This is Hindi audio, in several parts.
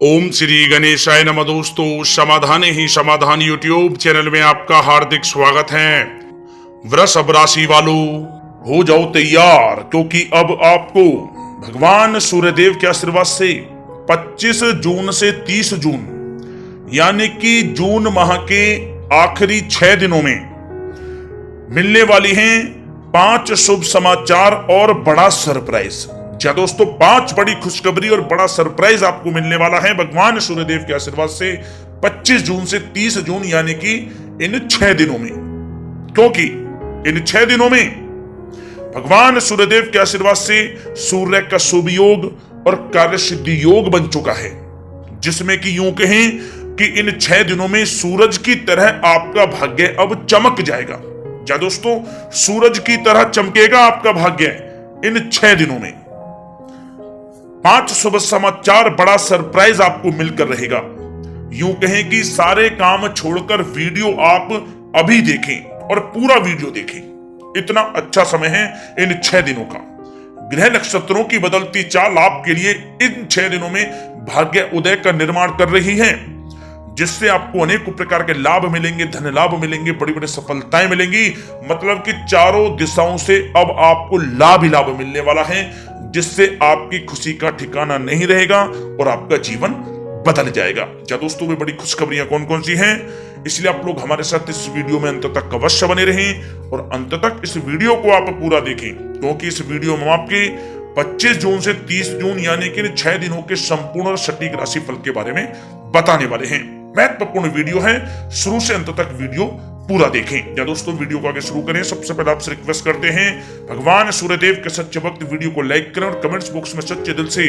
ओम श्री गणेशाय नमः। दोस्तों, समाधान ही समाधान यूट्यूब चैनल में आपका हार्दिक स्वागत है। वृषभ राशि वालों, हो जाओ तैयार, क्योंकि अब आपको भगवान सूर्यदेव के आशीर्वाद से 25 जून से 30 जून यानी कि जून माह के आखिरी 6 दिनों में मिलने वाली हैं 5 शुभ समाचार और बड़ा सरप्राइज। क्या दोस्तों, 5 बड़ी खुशखबरी और बड़ा सरप्राइज आपको मिलने वाला है भगवान सूर्यदेव के आशीर्वाद से 25 जून से 30 जून यानी कि इन 6 दिनों में। क्योंकि इन 6 दिनों में भगवान सूर्यदेव के आशीर्वाद से सूर्य का शुभ योग और कार्य सिद्धि योग बन चुका है, जिसमें कि यूं कहें कि इन 6 दिनों में सूरज की तरह आपका भाग्य अब चमक जाएगा। क्या दोस्तों, सूरज की तरह चमकेगा आपका भाग्य इन 6 दिनों में। 5 शुभ समाचार, बड़ा सरप्राइज आपको मिलकर रहेगा। यूं कहें कि सारे काम छोड़कर वीडियो आप अभी देखें और पूरा वीडियो देखें। इतना अच्छा समय है इन 6 दिनों का। ग्रह नक्षत्रों की बदलती चाल आपके लिए इन 6 दिनों में भाग्य उदय का निर्माण कर रही है, जिससे आपको अनेक प्रकार के लाभ मिलेंगे, धन लाभ मिलेंगे, बड़ी बड़ी सफलताएं मिलेंगी। मतलब कि चारों दिशाओं से अब आपको लाभ ही लाभ मिलने वाला है, जिससे आपकी खुशी का ठिकाना नहीं रहेगा और आपका जीवन बदल जाएगा। क्या दोस्तों, में बड़ी खुशखबरियां कौन कौन सी हैं, इसलिए आप लोग हमारे साथ इस वीडियो में अंत तक अवश्य बने रहें और अंत तक इस वीडियो को आप पूरा देखें, क्योंकि इस वीडियो में आपके 25 जून से 30 जून यानी कि 6 दिनों के संपूर्ण और सटीक राशिफल के बारे में बताने वाले हैं। महत्वपूर्ण वीडियो है, शुरू से अंत तक वीडियो पूरा देखें। या दोस्तों, वीडियो को आगे शुरू करें, सबसे पहले आपसे रिक्वेस्ट करते हैं भगवान सूर्यदेव के सच्चे भक्त वीडियो को लाइक करें और कमेंट्स बॉक्स में सच्चे दिल से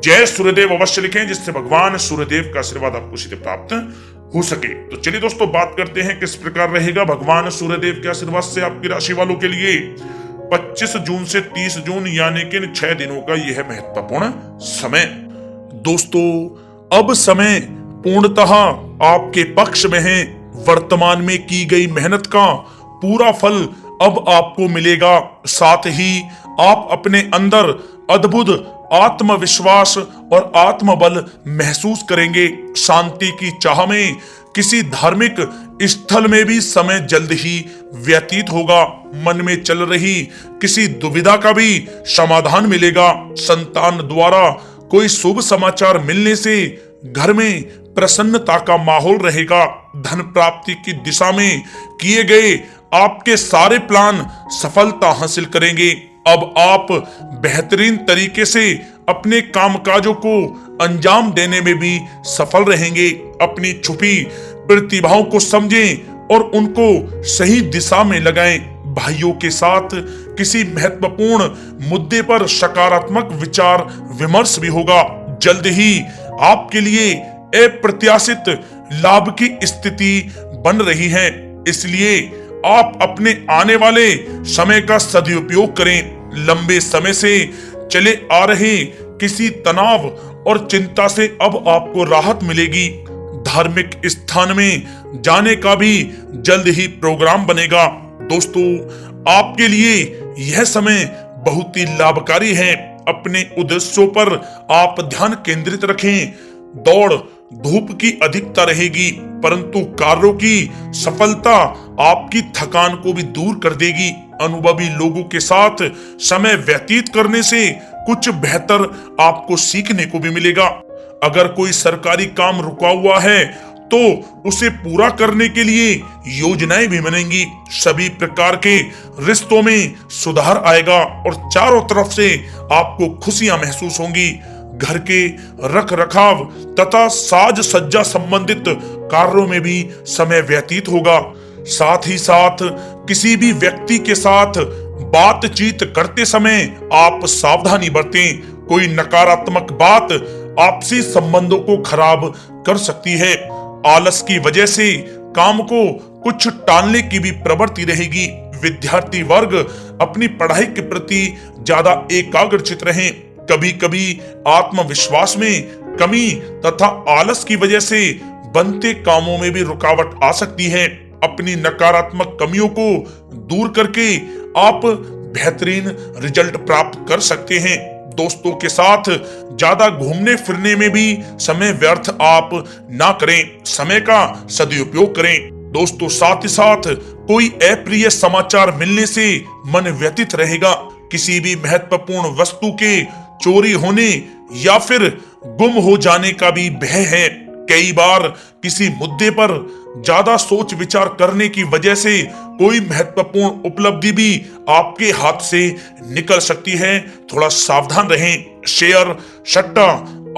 जय सूर्यदेव अवश्य लिखें, जिससे भगवान सूर्यदेव का आशीर्वाद आपको सीधे प्राप्त हो सके। तो चलिए दोस्तों, बात करते हैं किस प्रकार रहेगा भगवान सूर्यदेव के आशीर्वाद से आपकी राशि वालों के लिए 25 जून से 30 जून यानी कि 6 दिनों का यह महत्वपूर्ण समय। दोस्तों, अब समय पूर्णतः आपके पक्ष में है। वर्तमान में की गई मेहनत का पूरा फल अब आपको मिलेगा। साथ ही आप अपने अंदर अद्भुत आत्मविश्वास और आत्मबल महसूस करेंगे। शांति की चाह में किसी धार्मिक स्थल में भी समय जल्द ही व्यतीत होगा। मन में चल रही किसी दुविधा का भी समाधान मिलेगा। संतान द्वारा कोई शुभ समाचार मिलने से घर में प्रसन्नता का माहौल रहेगा। धन प्राप्ति की दिशा में किए गए आपके सारे प्लान सफलता हासिल करेंगे। अब आप बेहतरीन तरीके से अपने कामकाजों को अंजाम देने में भी सफल रहेंगे। अपनी छुपी प्रतिभाओं को समझें और उनको सही दिशा में लगाएं। भाइयों के साथ किसी महत्वपूर्ण मुद्दे पर सकारात्मक विचार विमर्श भी होगा। जल्द ही आपके लिए अप्रत्याशित लाभ की स्थिति बन रही है, इसलिए आप अपने आने वाले समय का सदुपयोग करें। लंबे समय से चले आ रहे किसी तनाव और चिंता से अब आपको राहत मिलेगी। धार्मिक स्थान में जाने का भी जल्द ही प्रोग्राम बनेगा। दोस्तों, आपके लिए यह समय बहुत ही लाभकारी है। अपने उद्देश्यों पर आप ध्यान केंद्रित रखें। दौड़ धूप की अधिकता रहेगी, परंतु कार्यों की सफलता आपकी थकान को भी दूर कर देगी। अनुभवी लोगों के साथ समय व्यतीत करने से कुछ बेहतर आपको सीखने को भी मिलेगा। अगर कोई सरकारी काम रुका हुआ है तो उसे पूरा करने के लिए योजनाएं भी बनेंगी। सभी प्रकार के रिश्तों में सुधार आएगा और चारों तरफ से आपको खुशियां महसूस होंगी। घर के रख रखाव तथा साज सज्जा संबंधित कार्यों में भी समय व्यतीत होगा। साथ ही साथ किसी भी व्यक्ति के साथ बातचीत करते समय आप सावधानी बरतें। कोई नकारात्मक बात आपसी संबंधों को खराब कर सकती है। आलस की वजह से काम को कुछ टालने की भी प्रवृत्ति रहेगी। विद्यार्थी वर्ग अपनी पढ़ाई के प्रति ज्यादा एकाग्रचित रहें। कभी कभी आत्मविश्वास में कमी तथा आलस की वजह से बनते कामों में भी रुकावट आ सकती है। अपनी नकारात्मक कमियों को दूर करके आप बेहतरीन रिजल्ट प्राप्त कर सकते हैं। दोस्तों के साथ ज्यादा घूमने फिरने में भी समय व्यर्थ आप ना करें, समय का सदुपयोग करें। दोस्तों साथ ही साथ कोई अप्रिय समाचार मिलने से मन व्यथित रहेगा। किसी भी महत्वपूर्ण वस्तु के चोरी होने या फिर गुम हो जाने का भी भय है। कई बार किसी मुद्दे पर ज्यादा सोच विचार करने की वजह से कोई महत्वपूर्ण उपलब्धि भी आपके हाथ से निकल सकती है। थोड़ा सावधान रहें। शेयर, सट्टा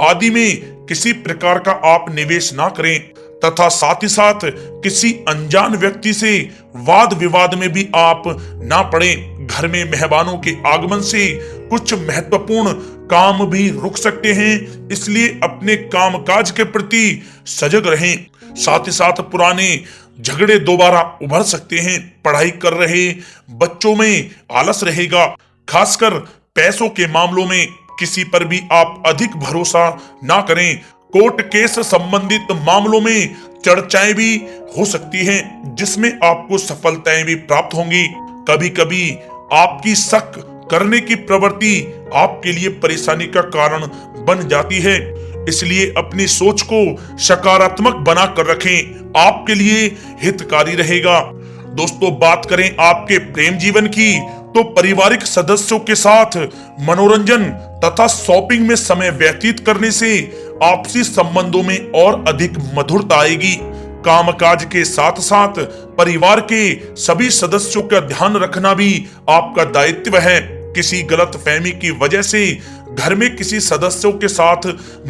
आदि में किसी प्रकार का आप निवेश ना करें तथा साथ ही साथ किसी अनजान व्यक्ति से वाद विवाद में भी आप ना पड़ें। घर में मेहमानों के आगमन से कुछ महत्वपूर्ण काम भी रुक सकते हैं, इसलिए अपने कामकाज के प्रति सजग रहें। साथ ही साथ पुराने झगड़े दोबारा उभर सकते हैं। पढ़ाई कर रहे बच्चों में आलस रहेगा। खासकर पैसों के मामलों में किसी पर भी आप अधिक भरोसा ना करें। कोर्ट केस संबंधित मामलों में चर्चाएं भी हो सकती हैं, जिसमें आपको सफलताएं भी प्राप्त होंगी। कभी कभी आपकी शक करने की प्रवृत्ति आपके लिए परेशानी का कारण बन जाती है, इसलिए अपनी सोच को सकारात्मक बनाकर रखें, आपके लिए हितकारी रहेगा। दोस्तों बात करें आपके प्रेम जीवन की, तो पारिवारिक सदस्यों के साथ मनोरंजन तथा शॉपिंग में समय व्यतीत करने से आपसी संबंधों में और अधिक मधुरता आएगी। कामकाज के साथ साथ परिवार के सभी सदस्यों का ध्यान रखना भी आपका दायित्व है। किसी गलतफहमी की वजह से घर में किसी सदस्यों के साथ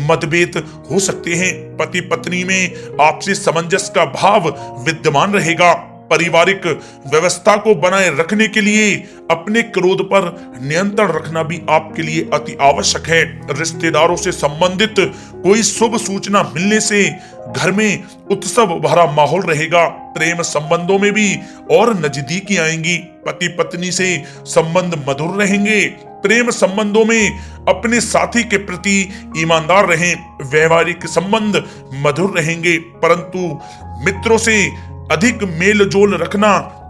मतभेद हो सकते हैं। पति पत्नी में आपसी सामंजस्य का भाव विद्यमान रहेगा। पारिवारिक व्यवस्था को बनाए रखने के लिए अपने क्रोध पर नियंत्रण रखना भी आपके लिए अति आवश्यक है। रिश्तेदारों से संबंधित कोई शुभ सूचना मिलने से घर में उत्सव भरा माहौल रहेगा। प्रेम संबंधों में भी और नजदीकी आएंगी। पति पत्नी से संबंध मधुर रहेंगे। प्रेम संबंधों में अपने साथी के प्रति ईमानदार रहें। व्यवहारिक संबंध मधुर रहेंगे, परंतु मित्रों से अधिक मेल जोल रखना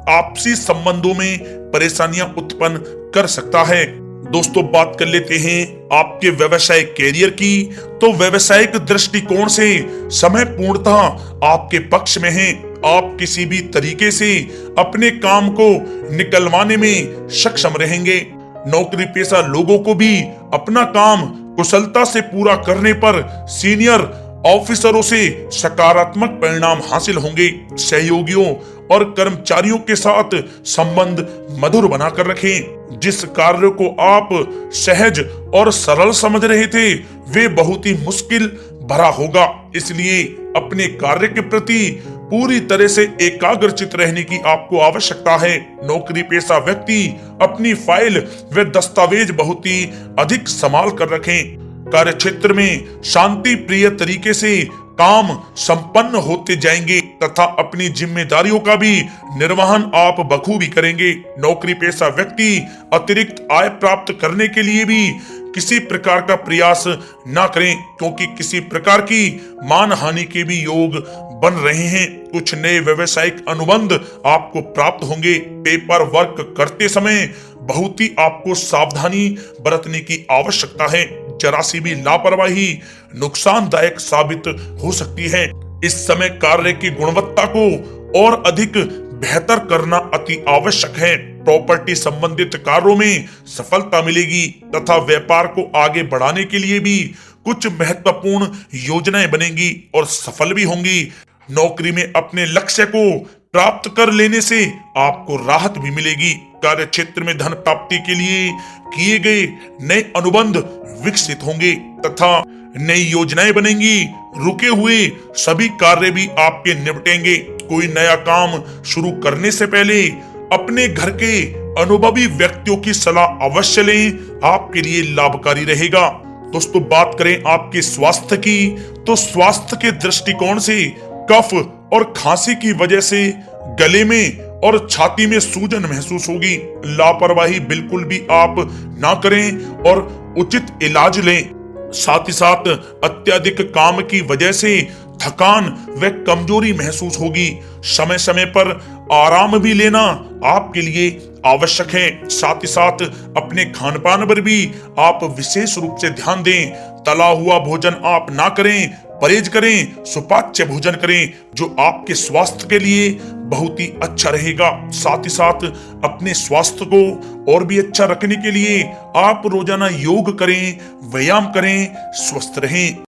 आपसी संबंधों में परेशानियां उत्पन्न कर सकता है। दोस्तों बात कर लेते हैं आपके व्यवसायिक कैरियर की, तो व्यवसायिक दृष्टिकोण से समय पूर्णतः आपके पक्ष में है। आप किसी भी तरीके से अपने काम को निकलवाने में सक्षम रहेंगे। नौकरी पेशा लोगों को भी अपना काम कुशलता से पूरा करने पर सीनियर ऑफिसरों से सकारात्मक परिणाम हासिल होंगे। सहयोगियों और कर्मचारियों के साथ संबंध मधुर बनाकर रखें। जिस कार्य को आप सहज और सरल समझ रहे थे वे बहुत ही मुश्किल भरा होगा, इसलिए अपने कार्य के प्रति पूरी तरह से एकाग्रचित रहने की आपको आवश्यकता है। नौकरी पेशा व्यक्ति अपनी फाइल व दस्तावेज बहुत ही अधिक संभाल कर रखें। कार्य क्षेत्र में शांति प्रिय तरीके से काम संपन्न होते जाएंगे तथा अपनी जिम्मेदारियों का भी निर्वहन आप बखूबी करेंगे। नौकरी पेशा व्यक्ति अतिरिक्त आय प्राप्त करने के लिए भी किसी प्रकार का प्रयास ना करें, क्योंकि किसी प्रकार की मान हानि के भी योग बन रहे हैं। कुछ नए व्यवसायिक अनुबंध आपको प्राप्त होंगे। पेपर वर्क करते समय बहुत ही आपको सावधानी बरतने की आवश्यकता है। जरा सी भी लापरवाही नुकसानदायक साबित हो सकती है। इस समय कार्य की गुणवत्ता को और अधिक बेहतर करना अति आवश्यक है। प्रॉपर्टी संबंधित कार्यों में सफलता मिलेगी तथा व्यापार को आगे बढ़ाने के लिए भी कुछ महत्वपूर्ण योजनाएं बनेंगी और सफल भी होंगी। नौकरी में अपने लक्ष्य को प्राप्त कर लेने से आपको राहत भी मिलेगी। कार्य क्षेत्र में धन प्राप्ति के लिए किए गए नए अनुबंध विकसित होंगे तथा नई योजनाएं बनेंगी। रुके हुए सभी कार्य भी आपके निपटेंगे। कोई नया काम शुरू करने से पहले अपने घर के अनुभवी व्यक्तियों की सलाह अवश्य लें, आपके लिए लाभकारी रहेगा। दोस्तों बात करें आपके स्वास्थ्य की, तो स्वास्थ्य के दृष्टिकोण से कफ और खांसी की वजह से गले में और छाती में सूजन महसूस होगी। लापरवाही बिल्कुल भी आप ना करें और उचित इलाज लें। साथ ही साथ अत्यधिक काम की वजह से थकान व कमजोरी महसूस होगी। समय समय पर आराम भी लेना आपके लिए आवश्यक है। साथ ही साथ अपने खान पान पर भी आप विशेष रूप से ध्यान दें। तला हुआ भोजन आप ना करें, परहेज करें, सुपाच्य भोजन करें जो आपके स्वास्थ्य के लिए बहुत ही अच्छा रहेगा। साथ ही साथ अपने स्वास्थ्य को और भी अच्छा रखने के लिए आप रोजाना योग करें, व्यायाम करें, स्वस्थ रहें।